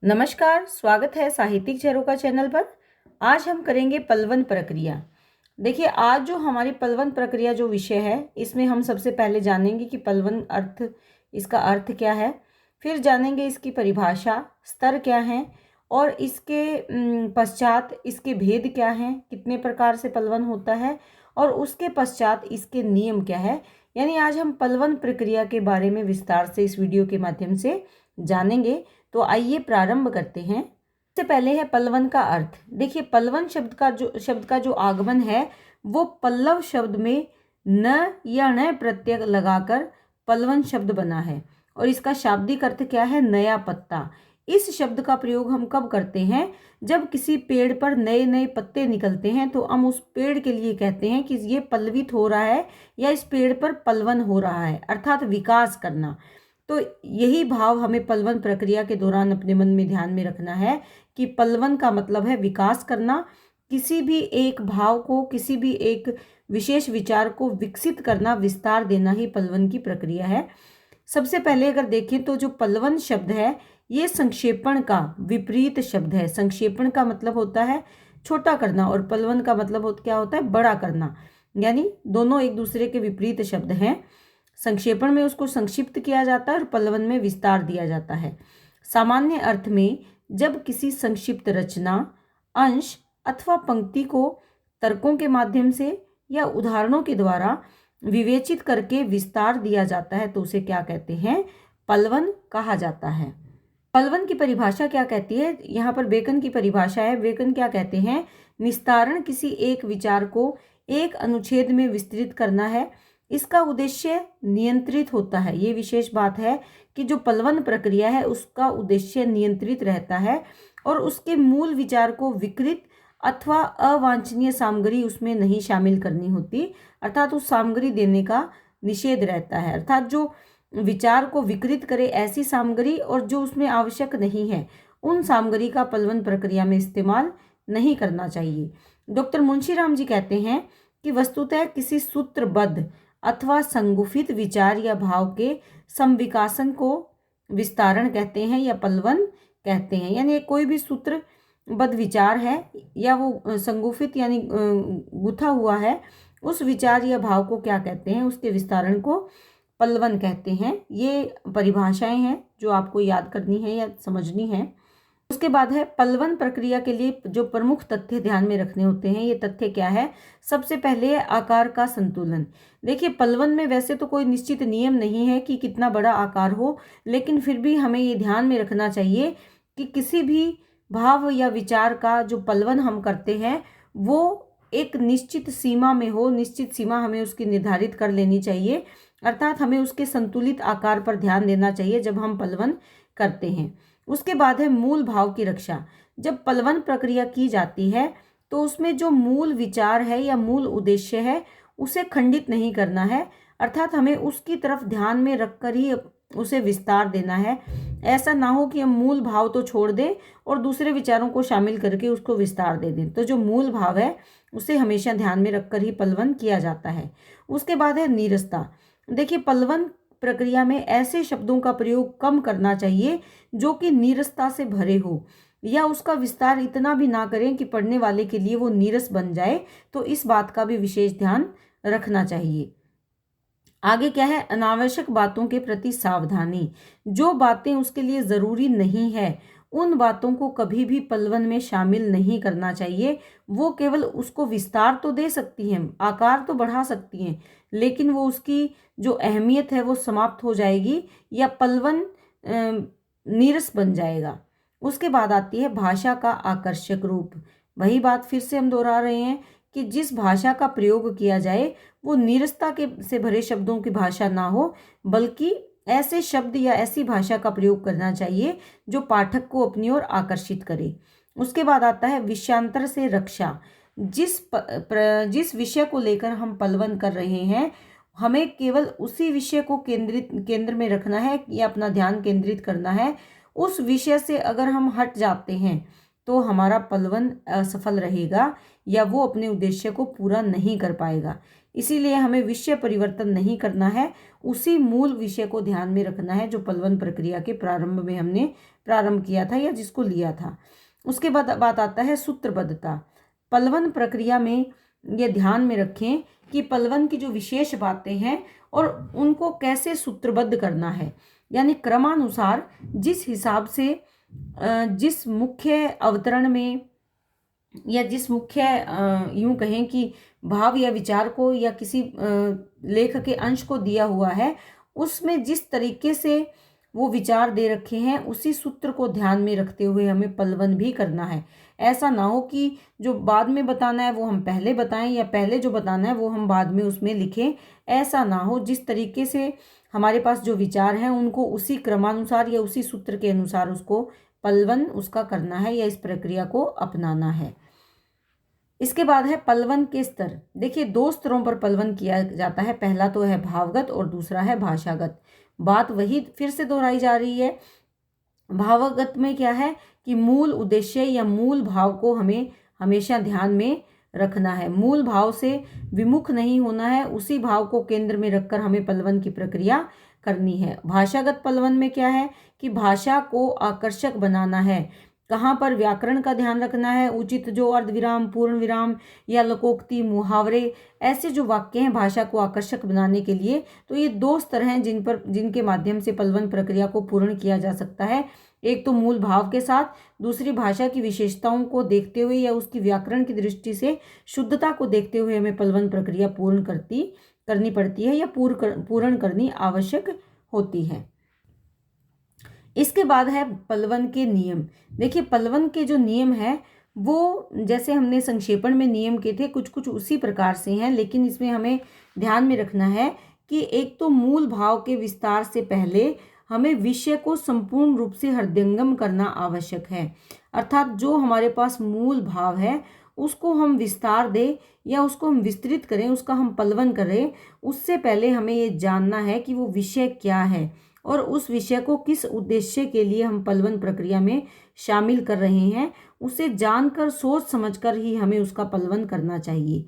नमस्कार, स्वागत है साहित्यिक झरोखा चैनल पर। आज हम करेंगे पलवन प्रक्रिया। देखिए, आज जो हमारी पलवन प्रक्रिया जो विषय है, इसमें हम सबसे पहले जानेंगे कि पलवन इसका अर्थ क्या है। फिर जानेंगे इसकी परिभाषा, स्तर क्या हैं और इसके पश्चात इसके भेद क्या हैं, कितने प्रकार से पलवन होता है और उसके पश्चात इसके नियम क्या है। यानी आज हम पलवन प्रक्रिया के बारे में विस्तार से इस वीडियो के माध्यम से जानेंगे। तो आइए प्रारंभ करते हैं। सबसे पहले है पलवन का अर्थ। देखिए, पलवन शब्द का जो आगमन है वो पल्लव शब्द में न या ण प्रत्यय लगाकर पलवन शब्द बना है और इसका शाब्दिक अर्थ क्या है? नया पत्ता। इस शब्द का प्रयोग हम कब करते हैं? जब किसी पेड़ पर नए नए पत्ते निकलते हैं तो हम उस पेड़ के लिए कहते हैं कि ये पल्लवित हो रहा है या इस पेड़ पर पलवन हो रहा है, अर्थात विकास करना। तो यही भाव हमें पलवन प्रक्रिया के दौरान अपने मन में ध्यान में रखना है कि पलवन का मतलब है विकास करना, किसी भी एक भाव को, किसी भी एक विशेष विचार को विकसित करना, विस्तार देना ही पलवन की प्रक्रिया है। सबसे पहले अगर देखें तो जो पलवन शब्द है ये संक्षेपण का विपरीत शब्द है। संक्षेपण का मतलब होता है छोटा करना और पलवन का मतलब क्या होता है? बड़ा करना। यानी दोनों एक दूसरे के विपरीत शब्द हैं। संक्षेपण में उसको संक्षिप्त किया जाता है और पलवन में विस्तार दिया जाता है। सामान्य अर्थ में जब किसी संक्षिप्त रचना, अंश अथवा पंक्ति को तर्कों के माध्यम से या उदाहरणों के द्वारा विवेचित करके विस्तार दिया जाता है तो उसे क्या कहते हैं? पलवन कहा जाता है। पलवन की परिभाषा क्या कहती है? यहाँ पर बेकन की परिभाषा है। बेकन क्या कहते हैं? निस्तारण किसी एक विचार को एक अनुच्छेद में विस्तृत करना है। इसका उद्देश्य नियंत्रित होता है। ये विशेष बात है कि जो पलवन प्रक्रिया है उसका उद्देश्य नियंत्रित रहता है और उसके मूल विचार को विकृत अथवा अवांछनीय सामग्री उसमें नहीं शामिल करनी होती, अर्थात उस सामग्री देने का निषेध रहता है। अर्थात जो विचार को विकृत करे ऐसी सामग्री और जो उसमें आवश्यक नहीं है उन सामग्री का पलवन प्रक्रिया में इस्तेमाल नहीं करना चाहिए। डॉक्टर मुंशीराम जी कहते हैं कि वस्तुतः किसी सूत्रबद्ध अथवा संगुफित विचार या भाव के संविकासन को विस्तारण कहते हैं या पलवन कहते हैं। यानी कोई भी सूत्रबद्ध विचार है या वो संगुफित यानी गुथा हुआ है, उस विचार या भाव को क्या कहते हैं? उसके विस्तारण को पलवन कहते हैं। ये परिभाषाएं हैं जो आपको याद करनी है या समझनी है। उसके बाद है पलवन प्रक्रिया के लिए जो प्रमुख तथ्य ध्यान में रखने होते हैं। ये तथ्य क्या है? सबसे पहले है आकार का संतुलन। देखिए, पलवन में वैसे तो कोई निश्चित नियम नहीं है कि कितना बड़ा आकार हो, लेकिन फिर भी हमें ये ध्यान में रखना चाहिए कि किसी भी भाव या विचार का जो पलवन हम करते हैं वो एक निश्चित सीमा में हो। निश्चित सीमा हमें उसकी निर्धारित कर लेनी चाहिए, अर्थात हमें उसके संतुलित आकार पर ध्यान देना चाहिए जब हम पलवन करते हैं। उसके बाद है मूल भाव की रक्षा। जब पलवन प्रक्रिया की जाती है तो उसमें जो मूल विचार है या मूल उद्देश्य है उसे खंडित नहीं करना है, अर्थात हमें उसकी तरफ ध्यान में रखकर ही उसे विस्तार देना है। ऐसा ना हो कि हम मूल भाव तो छोड़ दें और दूसरे विचारों को शामिल करके उसको विस्तार दे दें। तो जो मूल भाव है उसे हमेशा ध्यान में रखकर ही पलवन किया जाता है। उसके बाद है नीरसता। देखिए, पलवन प्रक्रिया में ऐसे शब्दों का प्रयोग कम करना चाहिए जो कि नीरसता से भरे हो या उसका विस्तार इतना भी ना करें कि पढ़ने वाले के लिए वो नीरस बन जाए। तो इस बात का भी विशेष ध्यान रखना चाहिए। आगे क्या है? अनावश्यक बातों के प्रति सावधानी। जो बातें उसके लिए जरूरी नहीं है उन बातों को कभी भी पलवन में शामिल नहीं करना चाहिए। वो केवल उसको विस्तार तो दे सकती हैं, आकार तो बढ़ा सकती हैं, लेकिन वो उसकी जो अहमियत है वो समाप्त हो जाएगी या पलवन नीरस बन जाएगा। उसके बाद आती है भाषा का आकर्षक रूप। वही बात फिर से हम दोहरा रहे हैं कि जिस भाषा का प्रयोग किया जाए वो नीरसता के से भरे शब्दों की भाषा ना हो, बल्कि ऐसे शब्द या ऐसी भाषा का प्रयोग करना चाहिए जो पाठक को अपनी ओर आकर्षित करे। उसके बाद आता है विषयांतर से रक्षा। जिस विषय को लेकर हम पलवन कर रहे हैं हमें केवल उसी विषय को केंद्र में रखना है या अपना ध्यान केंद्रित करना है। उस विषय से अगर हम हट जाते हैं तो हमारा पलवन असफल रहेगा या वो अपने उद्देश्य को पूरा नहीं कर पाएगा। इसीलिए हमें विषय परिवर्तन नहीं करना है, उसी मूल विषय को ध्यान में रखना है जो पलवन प्रक्रिया के प्रारंभ में हमने प्रारंभ किया था या जिसको लिया था। उसके बाद बात आता है सूत्रबद्धता। पलवन प्रक्रिया में ये ध्यान में रखें कि पलवन की जो विशेष बातें हैं और उनको कैसे सूत्रबद्ध करना है, यानी क्रमानुसार जिस हिसाब से जिस मुख्य अवतरण में या जिस मुख्य यूं कहें कि भाव या विचार को या किसी लेख के अंश को दिया हुआ है, उसमें जिस तरीके से वो विचार दे रखे हैं उसी सूत्र को ध्यान में रखते हुए हमें पलवन भी करना है। ऐसा ना हो कि जो बाद में बताना है वो हम पहले बताएं या पहले जो बताना है वो हम बाद में उसमें लिखें। ऐसा ना हो, जिस तरीके से हमारे पास जो विचार हैं उनको उसी क्रमानुसार या उसी सूत्र के अनुसार उसको पलवन उसका करना है या इस प्रक्रिया को अपनाना है। इसके बाद है पलवन के स्तर। देखिए 2 स्तरों पर पलवन किया जाता है, पहला तो है भावगत और दूसरा है भाषागत। बात वही फिर से दोहराई जा रही है। भावगत में क्या है कि मूल उद्देश्य या मूल भाव को हमें हमेशा ध्यान में रखना है, मूल भाव से विमुख नहीं होना है, उसी भाव को केंद्र में रखकर हमें पलवन की प्रक्रिया करनी है। भाषागत पलवन में क्या है कि भाषा को आकर्षक बनाना है, कहाँ पर व्याकरण का ध्यान रखना है, उचित जो अर्धविराम, पूर्ण विराम या लोकोक्ति, मुहावरे, ऐसे जो वाक्य हैं भाषा को आकर्षक बनाने के लिए। तो ये 2 स्तर हैं जिनके माध्यम से पलवन प्रक्रिया को पूर्ण किया जा सकता है। एक तो मूल भाव के साथ, दूसरी भाषा की विशेषताओं को देखते हुए या उसकी व्याकरण की दृष्टि से शुद्धता को देखते हुए हमें पलवन प्रक्रिया पूर्ण करनी पड़ती है या पूर्ण करनी आवश्यक होती है। इसके बाद है पलवन के नियम। देखिए पलवन के जो नियम है वो जैसे हमने संक्षेपण में नियम के थे कुछ कुछ उसी प्रकार से हैं, लेकिन इसमें हमें ध्यान में रखना है कि एक तो मूल भाव के विस्तार से पहले हमें विषय को संपूर्ण रूप से हृदयंगम करना आवश्यक है। अर्थात जो हमारे पास मूल भाव है उसको हम विस्तार दें या उसको हम विस्तृत करें, उसका हम पलवन करें, उससे पहले हमें ये जानना है कि वो विषय क्या है और उस विषय को किस उद्देश्य के लिए हम पलवन प्रक्रिया में शामिल कर रहे हैं। उसे जानकर सोच समझकर ही हमें उसका पलवन करना चाहिए।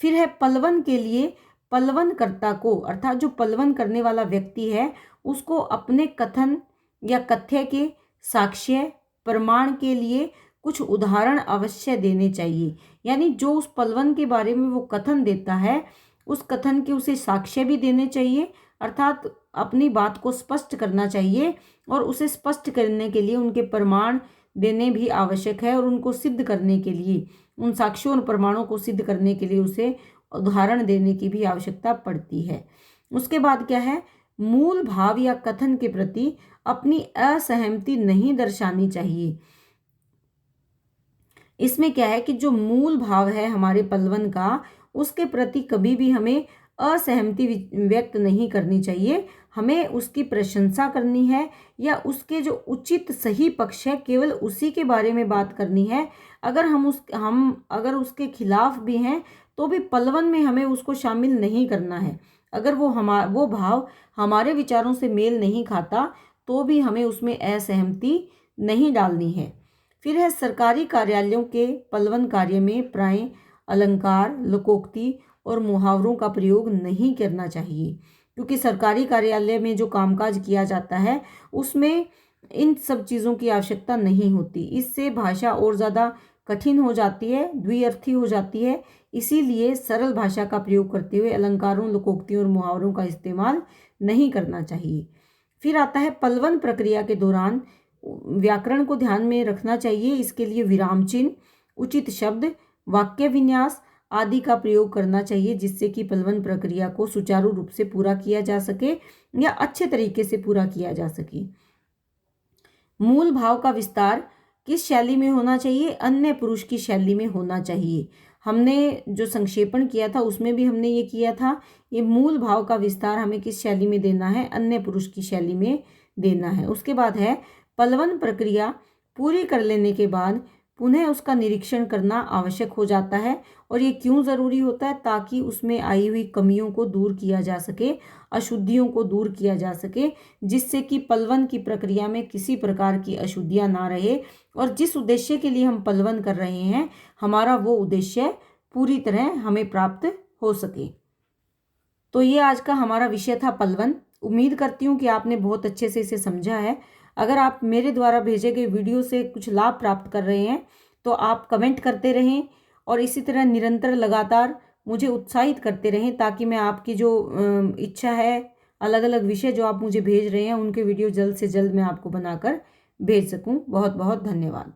फिर है पलवन के लिए पलवनकर्ता को, अर्थात जो पलवन करने वाला व्यक्ति है उसको अपने कथन या कथ्य के साक्ष्य प्रमाण के लिए कुछ उदाहरण अवश्य देने चाहिए। यानी जो उस पलवन के बारे में वो कथन देता है उस कथन के उसे साक्ष्य भी देने चाहिए, अर्थात अपनी बात को स्पष्ट करना चाहिए और उसे स्पष्ट करने के लिए उनके प्रमाण देने भी आवश्यक है और उनको सिद्ध करने के लिए, उन साक्ष्यों और प्रमाणों को सिद्ध करने के लिए उसे उदाहरण देने की भी आवश्यकता पड़ती है। उसके बाद क्या है, मूल भाव या कथन के प्रति अपनी असहमति नहीं दर्शानी चाहिए। इसमें क्या है कि जो मूल भाव है हमारे पलवन का उसके प्रति कभी भी हमें असहमति व्यक्त नहीं करनी चाहिए, हमें उसकी प्रशंसा करनी है या उसके जो उचित सही पक्ष है केवल उसी के बारे में बात करनी है। अगर अगर उसके खिलाफ भी हैं तो भी पलवन में हमें उसको शामिल नहीं करना है। अगर वो भाव हमारे विचारों से मेल नहीं खाता तो भी हमें उसमें असहमति नहीं डालनी है। फिर है सरकारी कार्यालयों के पलवन कार्य में प्राय अलंकार, लोकोक्ति और मुहावरों का प्रयोग नहीं करना चाहिए, क्योंकि सरकारी कार्यालय में जो कामकाज किया जाता है उसमें इन सब चीज़ों की आवश्यकता नहीं होती। इससे भाषा और ज़्यादा कठिन हो जाती है, द्विअर्थी हो जाती है। इसीलिए सरल भाषा का प्रयोग करते हुए अलंकारों, लोकोक्तियों और मुहावरों का इस्तेमाल नहीं करना चाहिए। फिर आता है पलवन प्रक्रिया के दौरान व्याकरण को ध्यान में रखना चाहिए। इसके लिए विराम चिन्ह, उचित शब्द, वाक्य विन्यास आदि का प्रयोग करना चाहिए, जिससे कि पलवन प्रक्रिया को सुचारू रूप से पूरा किया जा सके या अच्छे तरीके से पूरा किया जा सके। मूल भाव का विस्तार किस शैली में होना चाहिए? अन्य पुरुष की शैली में होना चाहिए। हमने जो संक्षेपण किया था उसमें भी हमने ये किया था। ये मूल भाव का विस्तार हमें किस शैली में देना है? अन्य पुरुष की शैली में देना है। उसके बाद है पलवन प्रक्रिया पूरी कर लेने के बाद पुनः उसका निरीक्षण करना आवश्यक हो जाता है। और ये क्यों ज़रूरी होता है? ताकि उसमें आई हुई कमियों को दूर किया जा सके, अशुद्धियों को दूर किया जा सके, जिससे कि पलवन की प्रक्रिया में किसी प्रकार की अशुद्धियाँ ना रहे और जिस उद्देश्य के लिए हम पलवन कर रहे हैं हमारा वो उद्देश्य पूरी तरह हमें प्राप्त हो सके। तो ये आज का हमारा विषय था पलवन। उम्मीद करती हूँ कि आपने बहुत अच्छे से इसे समझा है। अगर आप मेरे द्वारा भेजे गए वीडियो से कुछ लाभ प्राप्त कर रहे हैं तो आप कमेंट करते रहें और इसी तरह निरंतर लगातार मुझे उत्साहित करते रहें, ताकि मैं आपकी जो इच्छा है, अलग अलग विषय जो आप मुझे भेज रहे हैं, उनके वीडियो जल्द से जल्द मैं आपको बनाकर भेज सकूं। बहुत बहुत धन्यवाद।